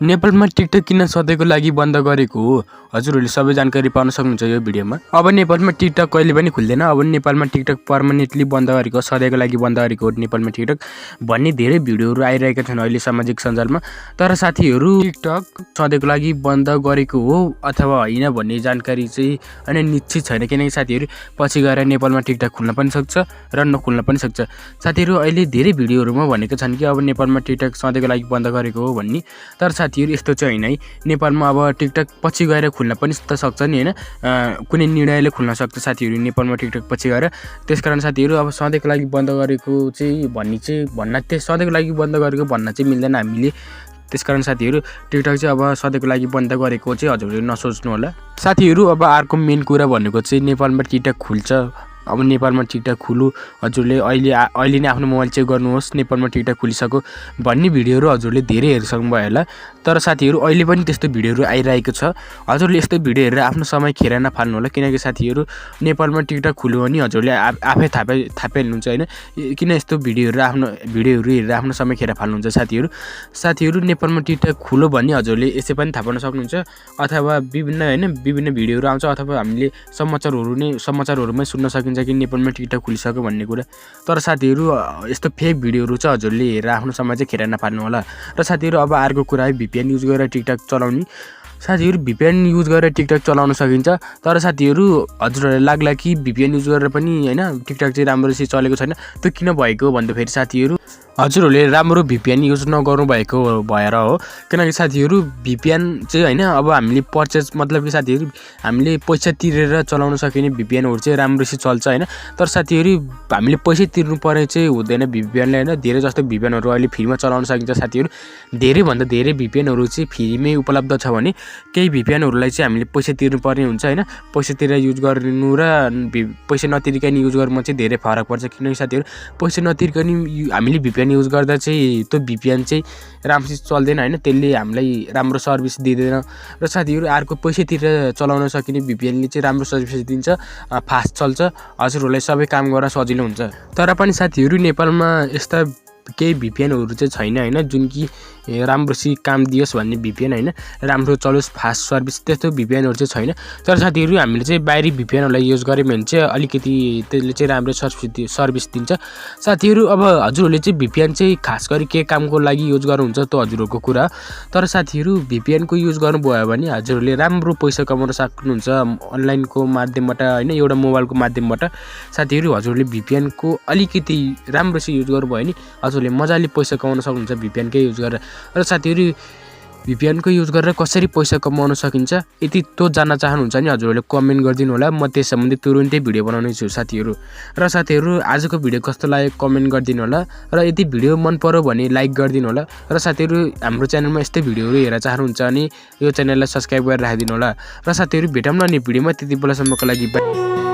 नेपालमा टिकटक किन सधैँको लागि बन्द गरेको हो हजुरहरूले सबै जानकारी पाउन सक्नुहुन्छ यो भिडियोमा। अब नेपालमा टिकटक कहिले पनि खुल्दैन। अब नेपालमा टिकटक पर्मानेन्टली बन्द गरेको, सधैँको लागि बन्द गरेको हो नेपालमा टिकटक भन्ने धेरै भिडियोहरू आइरहेका छन् अहिले सामाजिक सञ्जालमा। तर साथीहरू टिकटक सधैँको लागि बन्द गरेको हो अथवा होइन भन्ने जानकारी चाहिँ होइन निश्चित छैन, किनकि साथीहरू पछि गएर नेपालमा टिकटक खुल्न पनि सक्छ र नखुल्न पनि सक्छ। साथीहरू अहिले धेरै भिडियोहरूमा भनेको छन् कि अब नेपालमा टिकटक सधैँको लागि बन्द गरेको हो भन्ने। तर साथीहरू यस्तो चाहिँ होइन है, नेपालमा अब टिकटक पछि गएर खुल्न पनि त सक्छ नि होइन, कुनै निर्णयले खुल्न सक्छ साथीहरू नेपालमा टिकटक पछि गएर। त्यसकारण साथीहरू अब सधैँको लागि बन्द गरेको चाहिँ सधैँको लागि बन्द गरेको भन्न चाहिँ मिल्दैन हामीले। त्यसकारण साथीहरू टिकटक चाहिँ अब सधैँको लागि बन्द गरेको चाहिँ हजुरले नसोच्नु होला। साथीहरू अब अर्को मेन कुरा भनेको चाहिँ नेपालमा टिकटक खुल्छ। अब नेपालमा टिकटक खुलु, हजुरले अहिले नै आफ्नो मोबाइल चेक गर्नुहोस् नेपालमा टिकटक खुलिसक्यो भन्ने भिडियोहरू हजुरले धेरै हेरिसक्नु भयो होला। तर साथीहरू अहिले पनि त्यस्तो भिडियोहरू आइरहेको छ। हजुरले यस्तो भिडियो हेरेर आफ्नो समय खेर नफाल्नु होला, किनकि साथीहरू नेपालमा टिकटक खुल्यो भने हजुरले आफै थापाइहाल्नुहुन्छ होइन, किन यस्तो भिडियोहरू हेरेर आफ्नो समय खेर फाल्नुहुन्छ। साथीहरू नेपालमा टिकटक खुल्यो भने हजुरले यसै पनि थाहा पाउन सक्नुहुन्छ, अथवा विभिन्न भिडियोहरू आउँछ, अथवा हामीले समाचारहरूमै सुन्न सकिन्छ कि नेपालमा टिकटक खुलिसक्यो भन्ने कुरा। तर साथीहरू यस्तो फेक भिडियोहरू चाहिँ हजुरले हेरेर आफ्नो समय चाहिँ खेर नफाल्नु होला। र साथीहरू अब अर्को कुरा है, VPN युज गरेर टिकटक चलाउने। साथीहरू VPN युज गरेर टिकटक चलाउन सकिन्छ। तर साथीहरू हजुरहरूलाई लाग्ला कि VPN युज गरेर पनि होइन टिकटक चाहिँ राम्रोसित चलेको छैन, त्यो किन भएको भन्दाखेरि साथीहरू हजुरहरूले राम्रो VPN युज नगर्नु भएको भएर हो। किनकि साथीहरू VPN चाहिँ होइन, अब हामीले पर्चेस मतलब कि साथीहरू हामीले पैसा तिरेर चलाउन सकिने VPNहरू चाहिँ राम्रोसित चल्छ होइन। तर साथीहरू हामीले पैसा तिर्नु पर्ने चाहिँ हुँदैन VPNले होइन। धेरै जस्तो VPNहरू अहिले फ्रीमा चलाउन सकिन्छ साथीहरू। धेरैभन्दा धेरै VPNहरू चाहिँ फ्रीमै उपलब्ध छ भने केही VPNहरूलाई चाहिँ हामीले पैसा तिर्नुपर्ने हुन्छ होइन। पैसा तिरेर युज गर्नु र पैसा नतिरिकन युज गर्नुमा चाहिँ धेरै फरक पर्छ। किनकि साथीहरू पैसा नतिरिकन हामीले VPN युज गर्दा चाहिँ त्यो VPN चाहिँ राम्रोसित चल्दैन होइन, त्यसले हामीलाई राम्रो सर्भिस दिँदैन। र साथीहरू अर्को पैसा तिरेर चलाउन सकिने VPNले चाहिँ राम्रो सर्भिस दिन्छ, फास्ट चल्छ, हजुरहरूलाई सबै काम गर्न सजिलो हुन्छ। तर पनि साथीहरू नेपालमा यस्ता केही VPNहरू चाहिँ छैन होइन, जुन कि राम्रोसित काम दियोस् भन्ने VPN होइन, राम्रो चलोस् फास्ट सर्भिस, त्यस्तो VPNहरू चाहिँ छैन। तर साथीहरू हामीले चाहिँ बाहिरी VPNहरूलाई युज गऱ्यो भने चाहिँ अलिकति त्यसले चाहिँ राम्रो सर्भिस दिन्छ। साथीहरू अब हजुरहरूले चाहिँ VPN चाहिँ खास गरी के कामको लागि युज गर्नुहुन्छ त्यो हजुरहरूको कुरा। तर साथीहरू VPNको युज गर्नुभयो भने हजुरहरूले राम्रो पैसा कमाउन सक्नुहुन्छ अनलाइनको माध्यमबाट होइन, एउटा मोबाइलको माध्यमबाट। साथीहरू हजुरहरूले VPNको अलिकति राम्रोसित युज गर्नुभयो भने हजुरले मजाले पैसा कमाउन सक्नुहुन्छ VPNकै युज गरेर। र साथीहरू VPNको युज गरेर कसरी पैसा कमाउन सकिन्छ यदि त्यो जान्न चाहनुहुन्छ भने हजुरहरूले कमेन्ट गरिदिनु होला, म त्यस सम्बन्धी तुरुन्तै भिडियो बनाउने छु साथीहरू। र साथीहरू आजको भिडियो कस्तो लाग्यो कमेन्ट गरिदिनु होला, र यदि भिडियो मन पर्यो भने लाइक गरिदिनु होला। र साथीहरू हाम्रो च्यानलमा यस्तै भिडियोहरू हेरेर चाहनुहुन्छ भने यो च्यानललाई सब्सक्राइब गरेर राखिदिनु होला। र साथीहरू भेटौँ न भिडियोमा, त्यति बेलासम्मको लागि बाइ।